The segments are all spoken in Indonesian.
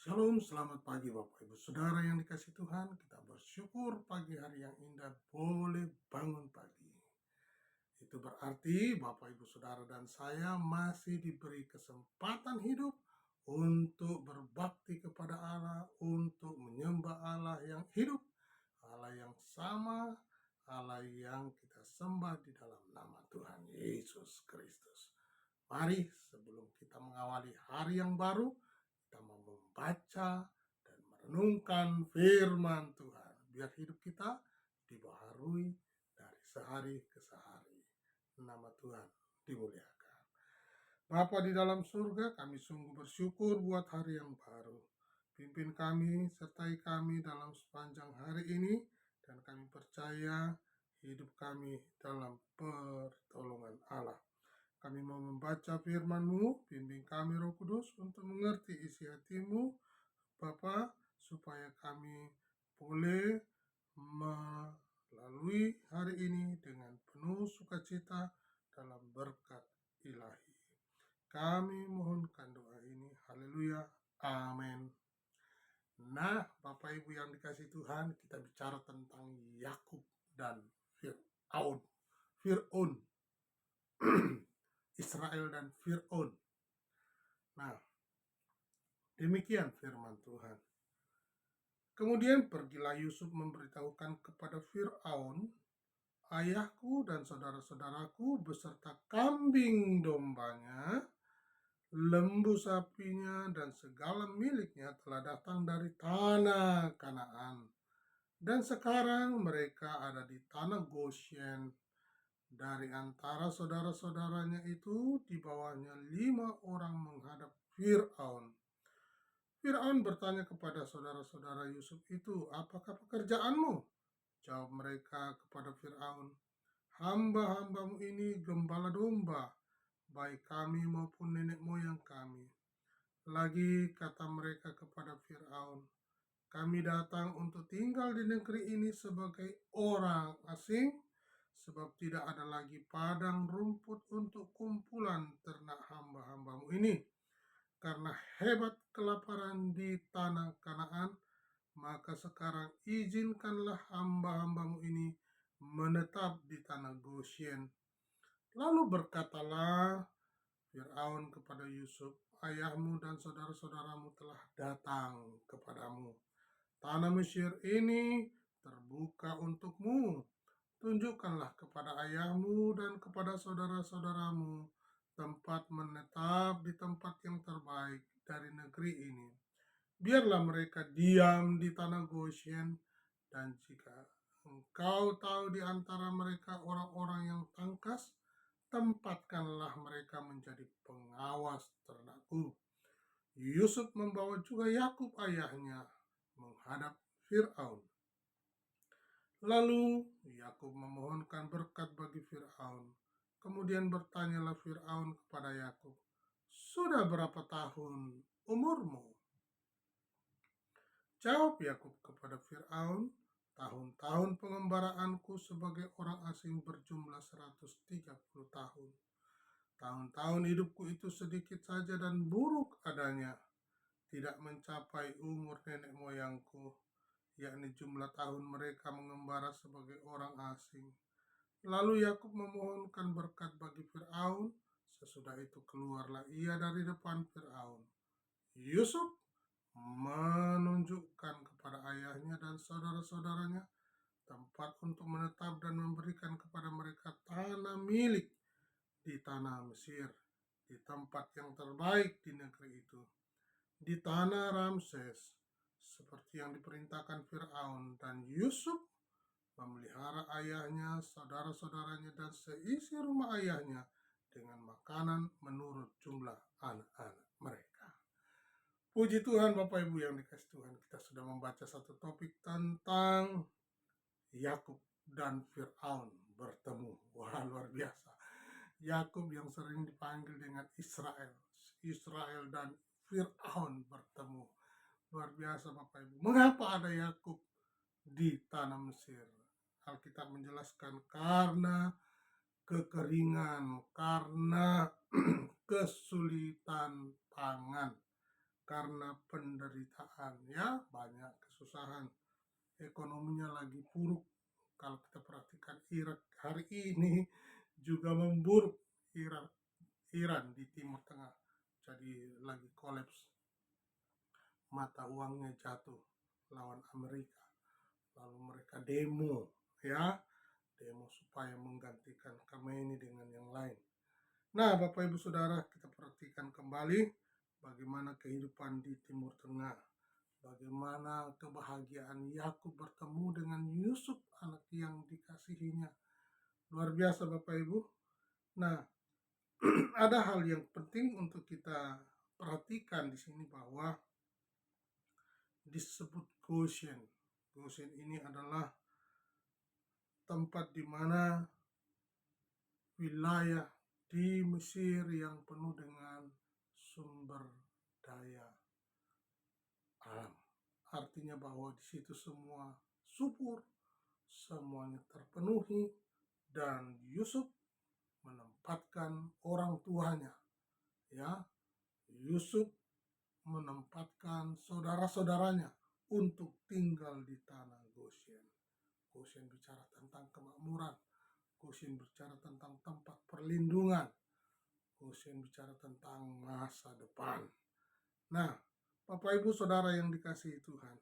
Shalom, selamat pagi Bapak Ibu Saudara yang dikasihi Tuhan. Kita bersyukur pagi hari yang indah boleh bangun pagi. Itu berarti Bapak Ibu Saudara dan saya masih diberi kesempatan hidup untuk berbakti kepada Allah, untuk menyembah Allah yang hidup, Allah yang sama, Allah yang kita sembah di dalam nama Tuhan Yesus Kristus. Mari sebelum kita mengawali hari yang baru, kita mau membaca dan merenungkan firman Tuhan. Biar hidup kita dibaharui dari sehari ke sehari. Nama Tuhan dimuliakan. Bapa di dalam surga, kami sungguh bersyukur buat hari yang baru. Pimpin kami, sertai kami dalam sepanjang hari ini, dan kami percaya hidup kami dalam pertolongan Allah. Kami mau membaca firman-Mu, bimbing kami Roh Kudus untuk mengerti isi hati-Mu, Bapa, supaya kami boleh melalui hari ini dengan penuh sukacita dalam berkat ilahi. Kami mohonkan doa ini, haleluya, amin. Nah, Bapak Ibu yang dikasihi Tuhan, kita bicara tentang Yakub dan Fir'aun. Israel dan Fir'aun. Nah, demikian firman Tuhan. Kemudian pergilah Yusuf memberitahukan kepada Fir'aun, ayahku dan saudara-saudaraku beserta kambing dombanya, lembu sapinya, dan segala miliknya telah datang dari tanah Kanaan. Dan sekarang mereka ada di tanah Goshen. Dari antara saudara-saudaranya itu, di bawahnya 5 orang menghadap Fir'aun. Fir'aun bertanya kepada saudara-saudara Yusuf itu, apakah pekerjaanmu? Jawab mereka kepada Fir'aun, hamba-hambamu ini gembala domba, baik kami maupun nenek moyang kami. Lagi kata mereka kepada Fir'aun, kami datang untuk tinggal di negeri ini sebagai orang asing, sebab tidak ada lagi padang rumput untuk kumpulan ternak hamba-hambamu ini. Karena hebat kelaparan di tanah Kanaan, maka sekarang izinkanlah hamba-hambamu ini menetap di tanah Goshen. Lalu berkatalah Fir'aun kepada Yusuf, ayahmu dan saudara-saudaramu telah datang kepadamu. Tanah Mesir ini terbuka untukmu. Tunjukkanlah kepada ayahmu dan kepada saudara-saudaramu tempat menetap di tempat yang terbaik dari negeri ini. Biarlah mereka diam di tanah Goshen, dan jika engkau tahu di antara mereka orang-orang yang tangkas, tempatkanlah mereka menjadi pengawas ternakku. Yusuf membawa juga Yakub ayahnya menghadap Fir'aun. Lalu Yakub memohonkan berkat bagi Fir'aun. Kemudian bertanyalah Fir'aun kepada Yakub, sudah berapa tahun umurmu? Jawab Yakub kepada Fir'aun, tahun-tahun pengembaraanku sebagai orang asing berjumlah 130 tahun. Tahun-tahun hidupku itu sedikit saja dan buruk adanya, tidak mencapai umur nenek moyangku, yakni jumlah tahun mereka mengembara sebagai orang asing. Lalu Yakub memohonkan berkat bagi Fir'aun. Sesudah itu keluarlah ia dari depan Fir'aun. Yusuf menunjukkan kepada ayahnya dan saudara-saudaranya tempat untuk menetap dan memberikan kepada mereka tanah milik di tanah Mesir, di tempat yang terbaik di negeri itu, di tanah Ramses, seperti yang diperintahkan Fir'aun. Dan Yusuf memelihara ayahnya, saudara-saudaranya, dan seisi rumah ayahnya dengan makanan menurut jumlah anak-anak mereka. Puji Tuhan, Bapak Ibu yang dikasihi Tuhan, kita sudah membaca satu topik tentang Yakub dan Fir'aun bertemu. Wah, luar biasa. Yakub yang sering dipanggil dengan Israel dan Fir'aun bertemu. Luar biasa Bapak Ibu. Mengapa ada Yakub di tanah Mesir? Alkitab menjelaskan karena kekeringan, karena kesulitan pangan, karena penderitaan, ya, banyak kesusahan, ekonominya lagi buruk. Kalau kita perhatikan Irak hari ini juga memburuk. Iran di Timur Tengah jadi lagi kolaps, mata uangnya jatuh lawan Amerika, lalu mereka demo, ya, demo supaya menggantikan Khamenei dengan yang lain. Nah, Bapak Ibu Saudara, kita perhatikan kembali bagaimana kehidupan di Timur Tengah, bagaimana kebahagiaan Yakub bertemu dengan Yusuf, anak yang dikasihinya. Luar biasa Bapak Ibu. Nah, ada hal yang penting untuk kita perhatikan di sini bahwa disebut Goshen. Goshen ini adalah tempat di mana wilayah di Mesir yang penuh dengan sumber daya alam. Artinya bahwa di situ semua subur, semuanya terpenuhi, dan Yusuf menempatkan orang tuanya, ya. Yusuf menempatkan saudara-saudaranya untuk tinggal di tanah Goshen. Goshen bicara tentang kemakmuran, Goshen bicara tentang tempat perlindungan, Goshen bicara tentang masa depan. Nah, Bapak Ibu Saudara yang dikasihi Tuhan.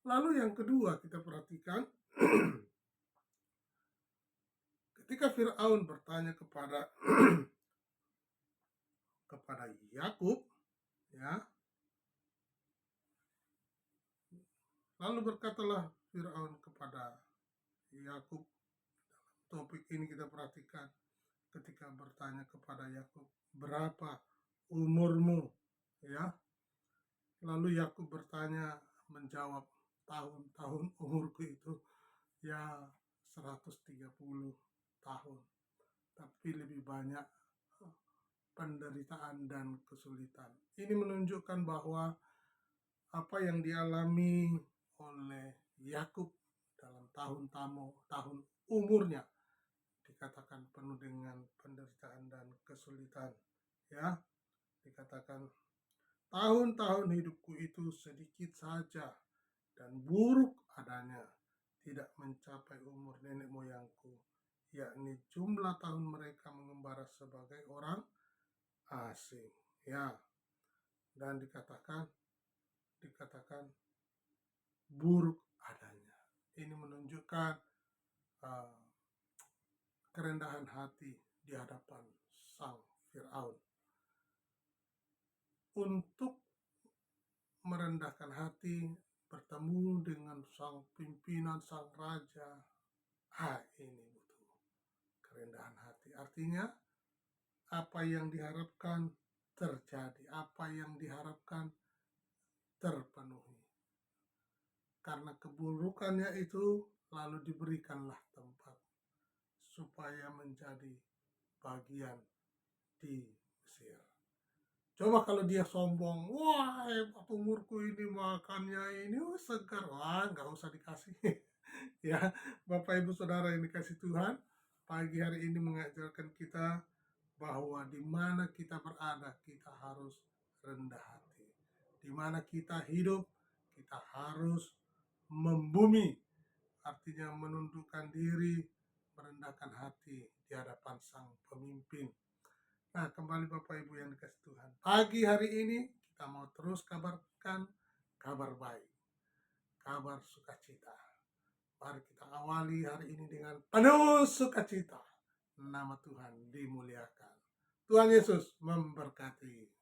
Lalu yang kedua kita perhatikan ketika Firaun bertanya kepada Yakub, ya. Lalu berkatalah Firaun kepada Yakub. Topik ini kita perhatikan ketika bertanya kepada Yakub, berapa umurmu, ya. Lalu Yakub bertanya, menjawab, tahun umurku itu ya 130 tahun, tapi lebih banyak penderitaan dan kesulitan. Ini menunjukkan bahwa apa yang dialami oleh Yakub dalam tahun umurnya dikatakan penuh dengan penderitaan dan kesulitan, ya. Dikatakan, tahun-tahun hidupku itu sedikit saja dan buruk adanya, tidak mencapai umur nenek moyangku, yakni jumlah tahun mereka mengembara sebagai orang asing, ya. Dan dikatakan buruk adanya. Ini menunjukkan kerendahan hati di hadapan sang Firaun. Untuk merendahkan hati, bertemu dengan sang pimpinan, sang raja, ini butuh kerendahan hati. Artinya apa yang diharapkan terjadi, apa yang diharapkan terpenuhi. Karena keburukannya itu lalu diberikanlah tempat supaya menjadi bagian di Mesir. Coba kalau dia sombong, wah hebat umurku ini, makannya ini segar, wah nggak usah dikasih. Ya, Bapak Ibu Saudara yang dikasih Tuhan, pagi hari ini mengajarkan kita bahwa di mana kita berada, kita harus rendah hati. Di mana kita hidup, kita harus membumi, artinya menundukkan diri, merendahkan hati di hadapan sang pemimpin. Nah, kembali Bapak Ibu yang dikasih Tuhan, pagi hari ini kita mau terus kabarkan kabar baik, kabar sukacita. Mari kita awali hari ini dengan penuh sukacita. Nama Tuhan dimuliakan. Tuhan Yesus memberkati.